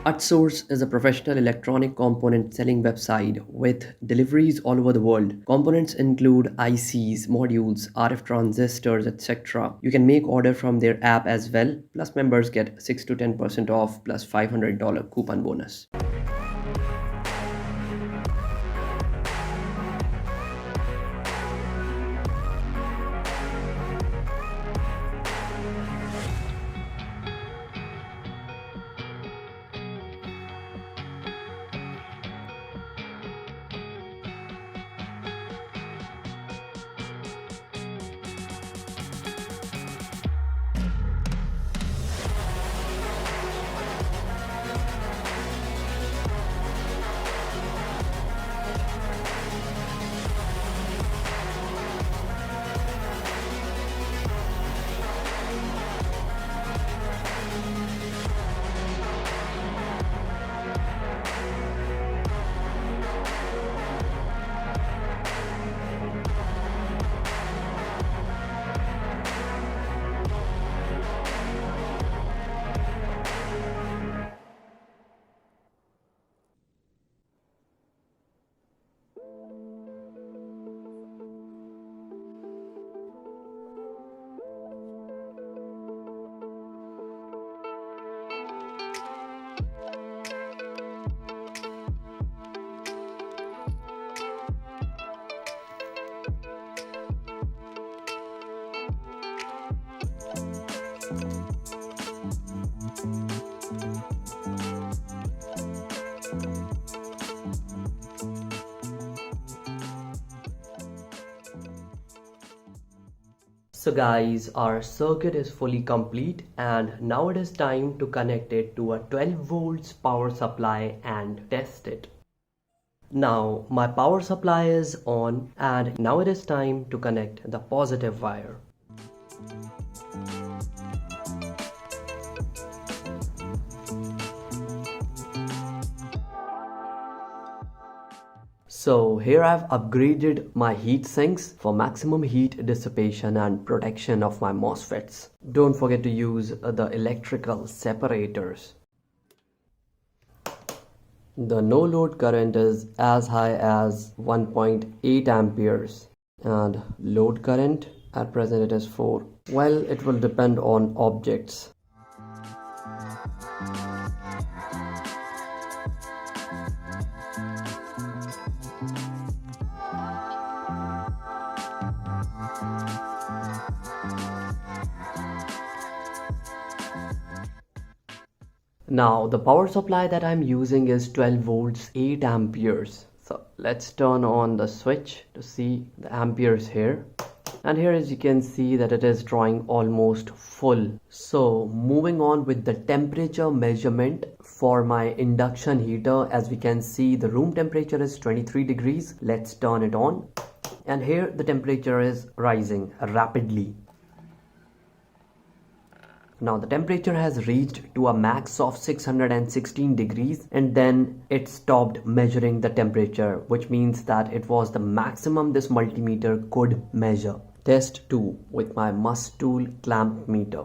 Utsource is a professional electronic component selling website with deliveries all over the world. Components include ICs, modules, RF transistors, etc. You can make order from their app as well. Plus members get 6 to 10% off plus $500 coupon bonus. So guys, our circuit is fully complete and now it is time to connect it to a 12 volts power supply and test it. Now my power supply is on and now it is time to connect the positive wire. So here I've upgraded my heat sinks for maximum heat dissipation and protection of my MOSFETs. Don't forget to use the electrical separators. The no load current is as high as 1.8 amperes and load current at present it is 4. Well, it will depend on objects. Now the power supply that I'm using is 12 volts 8 amperes. So let's turn on the switch to see the amperes here. And here as you can see that it is drawing almost full. So moving on with the temperature measurement for my induction heater, as we can see the room temperature is 23 degrees. Let's turn it on. And here the temperature is rising rapidly. Now the temperature has reached to a max of 616 degrees and then it stopped measuring the temperature, which means that it was the maximum this multimeter could measure. Test 2 with my must tool clamp meter.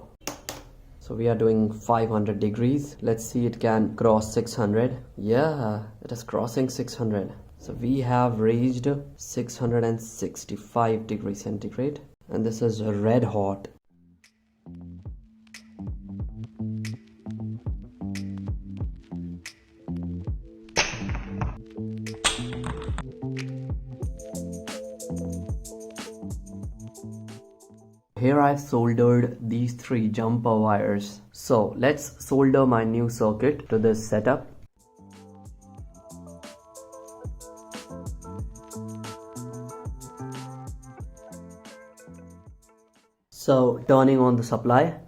So we are doing 500 degrees. Let's see it can cross 600. Yeah, it is crossing 600. So we have reached 665 degrees centigrade and this is red hot. Here I've soldered these 3 jumper wires. So let's solder my new circuit to this setup. So turning on the supply.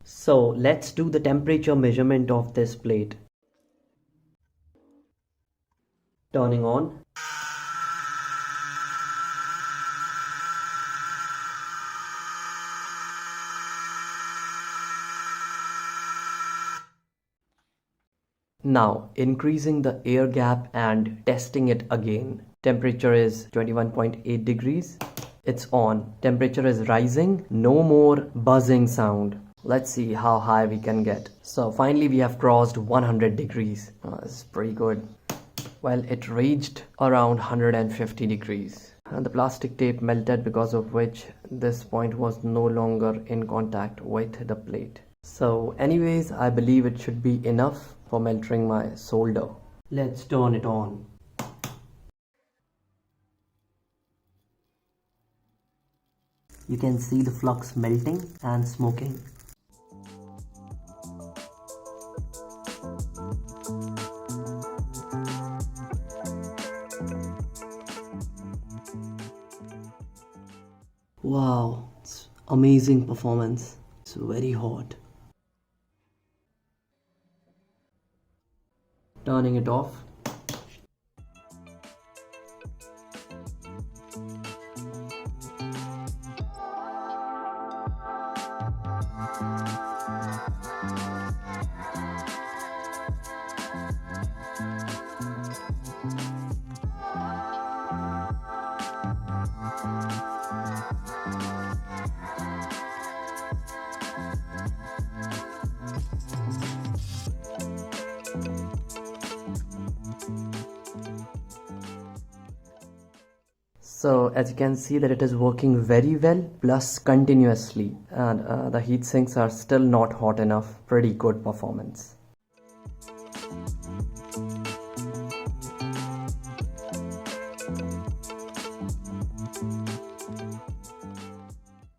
So let's do the temperature measurement of this plate. Turning on. Now increasing the air gap and testing it again. Temperature is 21.8 degrees. It's on. Temperature is rising. No more buzzing sound. Let's see how high we can get. So finally we have crossed 100 degrees. This is pretty good. Well, it reached around 150 degrees. And the plastic tape melted, because of which this point was no longer in contact with the plate. So anyways, I believe it should be enough for melting my solder. Let's turn it on. You can see the flux melting and smoking. Wow, it's amazing performance. It's very hot. Turning it off. So as you can see that it is working very well, plus continuously, and the heat sinks are still not hot enough. Pretty good performance.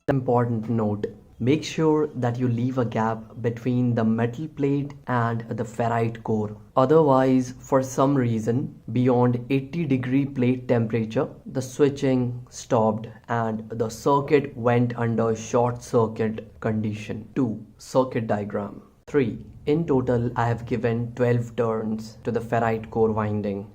Important note. Make sure that you leave a gap between the metal plate and the ferrite core. Otherwise, for some reason, beyond 80-degree plate temperature, the switching stopped and the circuit went under short circuit condition. 2. Circuit diagram. 3. In total, I have given 12 turns to the ferrite core winding.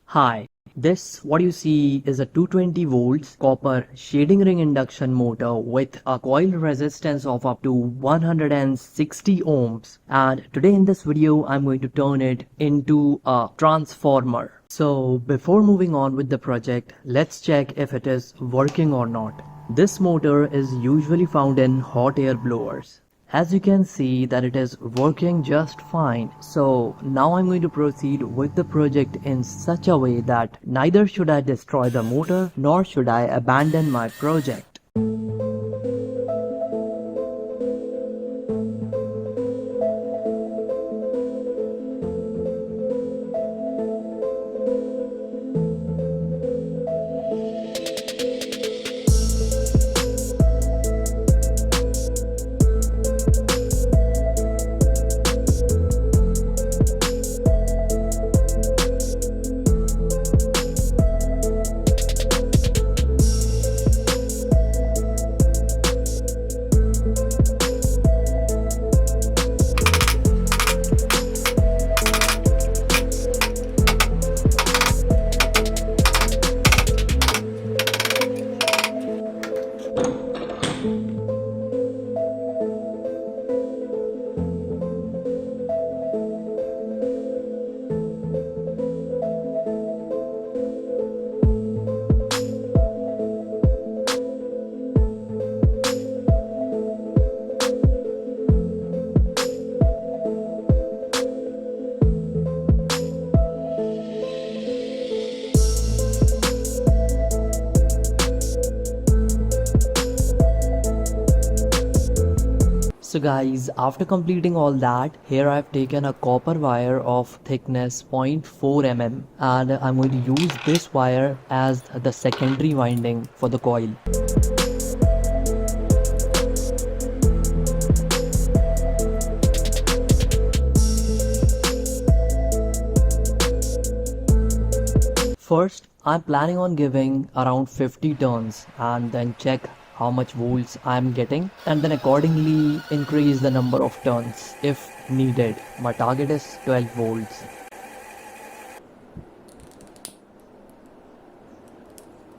Hi. This, what you see, is a 220 volts copper shading ring induction motor with a coil resistance of up to 160 ohms, and today in this video I'm going to turn it into a transformer. So before moving on with the project, let's check if it is working or not. This motor is usually found in hot air blowers. As you can see that it is working just fine. So now I'm going to proceed with the project in such a way that neither should I destroy the motor nor should I abandon my project. So guys, after completing all that, here I've taken a copper wire of thickness 0.4 mm and I'm going to use this wire as the secondary winding for the coil. First, I'm planning on giving around 50 turns and then check how much volts I'm getting and then accordingly increase the number of turns if needed. My target is 12 volts.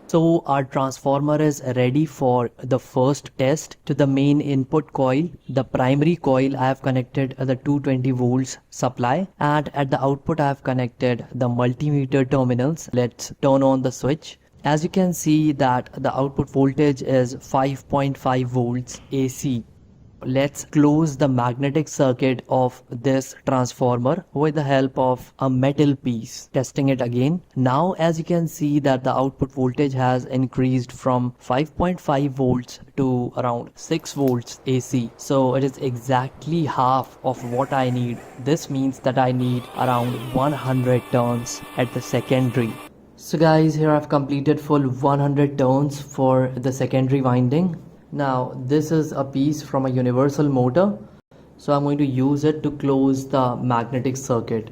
So our transformer is ready for the first test. To the main input coil, the primary coil, I have connected the 220 volts supply, and at the output I have connected the multimeter terminals. Let's turn on the switch. As you can see that the output voltage is 5.5 volts AC. Let's close the magnetic circuit of this transformer with the help of a metal piece. Testing it again. Now as you can see that the output voltage has increased from 5.5 volts to around 6 volts AC. So it is exactly half of what I need. This means that I need around 100 turns at the secondary. So guys, here I've completed full 100 turns for the secondary winding. Now this is a piece from a universal motor, so I'm going to use it to close the magnetic circuit.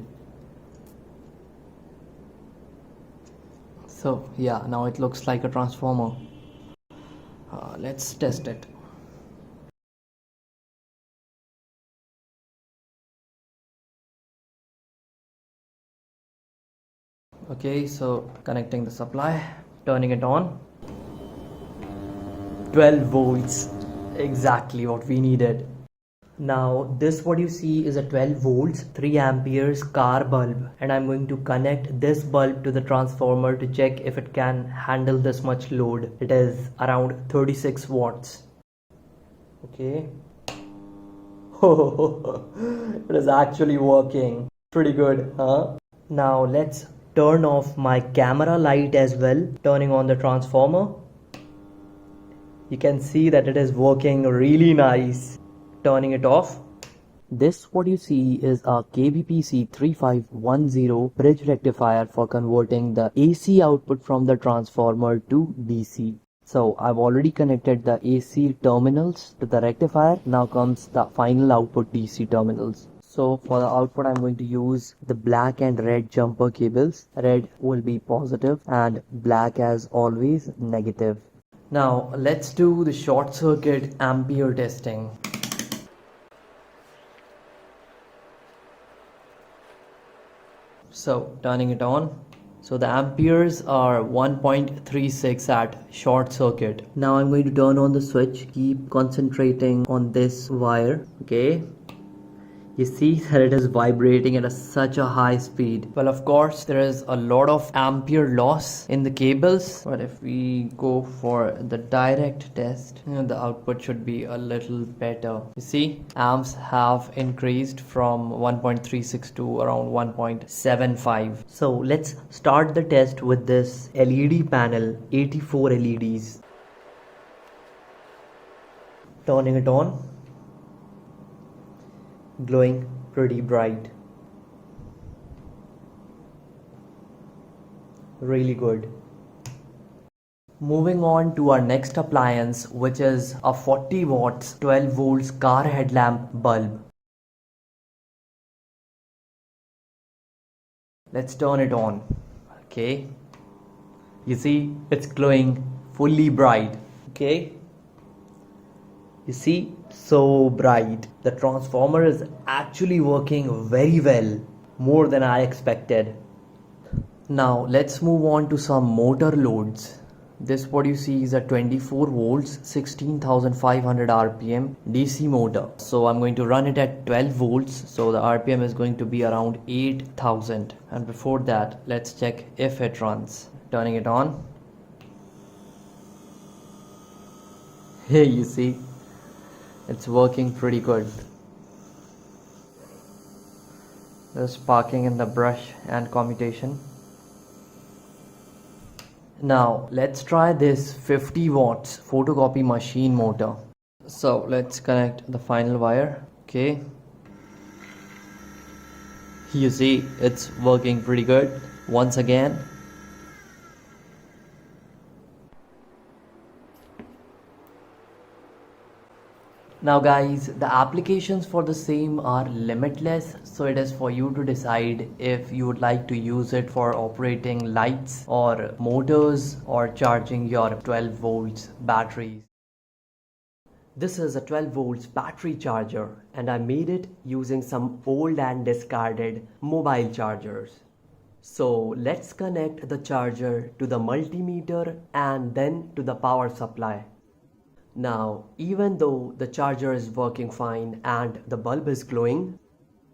So yeah, now it looks like a transformer. Let's test it. Okay, so connecting the supply, turning it on. 12 volts, exactly what we needed. Now this what you see is a 12 volts 3 amperes car bulb, and I'm going to connect this bulb to the transformer to check if it can handle this much load. It is around 36 watts. Okay. It is actually working. Pretty good, huh? Now let's turn off my camera light as well, turning on the transformer. You can see that it is working really nice. Turning it off. This what you see is a KVPC 3510 bridge rectifier for converting the AC output from the transformer to DC. So I've already connected the AC terminals to the rectifier. Now comes the final output DC terminals. So for the output I'm going to use the black and red jumper cables. Red will be positive and black as always negative. Now let's do the short circuit ampere testing. So turning it on. So the amperes are 1.36 at short circuit. Now I'm going to turn on the switch. Keep concentrating on this wire. Okay. You see that it is vibrating at such a high speed. Well, of course, there is a lot of ampere loss in the cables. But if we go for the direct test, the output should be a little better. You see, amps have increased from 1.36 to around 1.75. So let's start the test with this LED panel, 84 LEDs. Turning it on. Glowing pretty bright. Really good. Moving on to our next appliance, which is a 40 watts 12 volts car headlamp bulb. Let's turn it on. Okay. You see, it's glowing fully bright. Okay. You see, so bright. The transformer is actually working very well, more than I expected. Now let's move on to some motor loads. This what you see is a 24 volts 16,500 rpm DC motor. So I'm going to run it at 12 volts, so the rpm is going to be around 8,000. And before that, let's check if it runs. Turning it on. Hey, you see, it's working pretty good. There's sparking in the brush and commutation. Now let's try this 50 watts photocopy machine motor. So let's connect the final wire. Okay. You see, it's working pretty good. Once again. Now guys, the applications for the same are limitless, so it is for you to decide if you would like to use it for operating lights or motors or charging your 12 volts batteries. This is a 12 volts battery charger, and I made it using some old and discarded mobile chargers. So let's connect the charger to the multimeter and then to the power supply. Now, even though the charger is working fine and the bulb is glowing,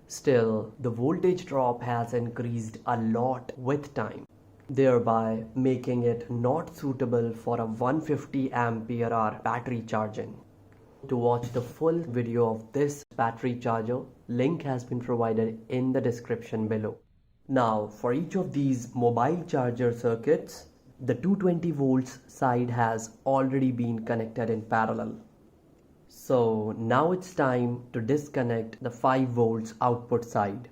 still the voltage drop has increased a lot with time. thereby making it not suitable for a 150 ampere hour battery charging. To watch the full video of this battery charger, link has been provided in the description below. Now for each of these mobile charger circuits, the 220 volts side has already been connected in parallel. So now it's time to disconnect the 5 volts output side.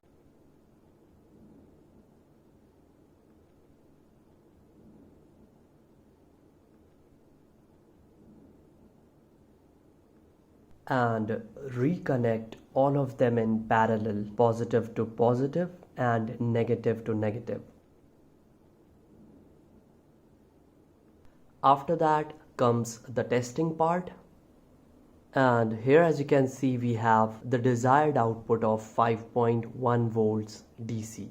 And reconnect all of them in parallel, positive to positive and negative to negative. After that comes the testing part, and here as you can see we have the desired output of 5.1 volts DC.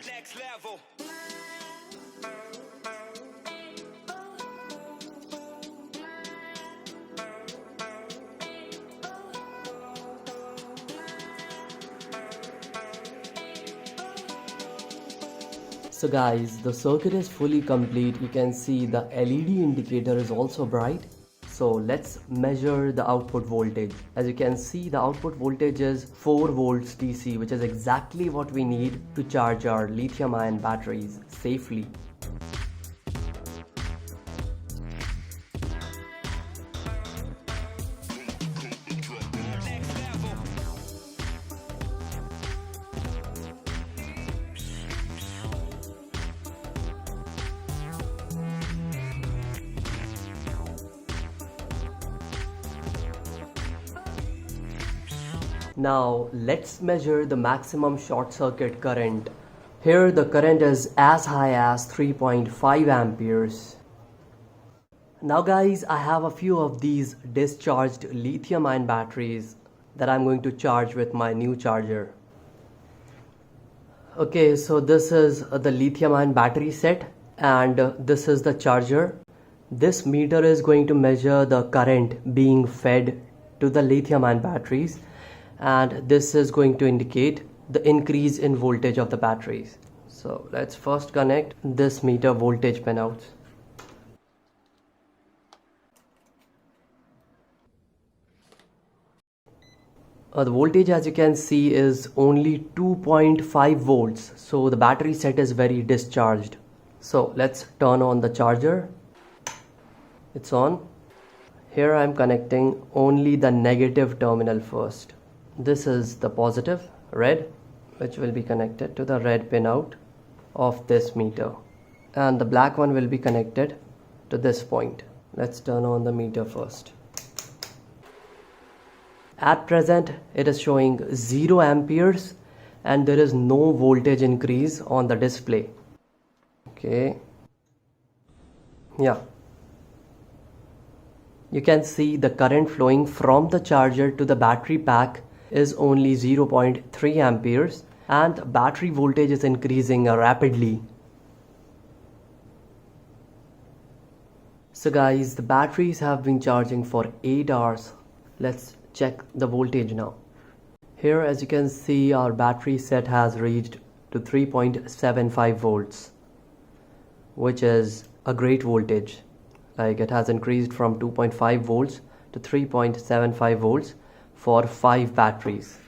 Next level. So guys, the circuit is fully complete. You can see the LED indicator is also bright. So let's measure the output voltage. As you can see, the output voltage is 4 volts DC, which is exactly what we need to charge our lithium-ion batteries safely. Now let's measure the maximum short circuit current. Here the current is as high as 3.5 amperes. Now guys, I have a few of these discharged lithium-ion batteries that I'm going to charge with my new charger. Okay, so this is the lithium-ion battery set, and this is the charger. This meter is going to measure the current being fed to the lithium ion batteries, and this is going to indicate the increase in voltage of the batteries. So let's first connect this meter voltage pinouts. The voltage, as you can see, is only 2.5 volts, so the battery set is very discharged. So let's turn on the charger. It's on. Here I am connecting only the negative terminal first. This is the positive, red, which will be connected to the red pinout of this meter, and the black one will be connected to this point. Let's turn on the meter first. At present it is showing 0 amperes and there is no voltage increase on the display. Okay, yeah, you can see the current flowing from the charger to the battery pack is only 0.3 amperes and battery voltage is increasing rapidly. So guys, the batteries have been charging for 8 hours. Let's check the voltage now. Here, as you can see, our battery set has reached to 3.75 volts, which is a great voltage. Like, it has increased from 2.5 volts to 3.75 volts for 5 batteries.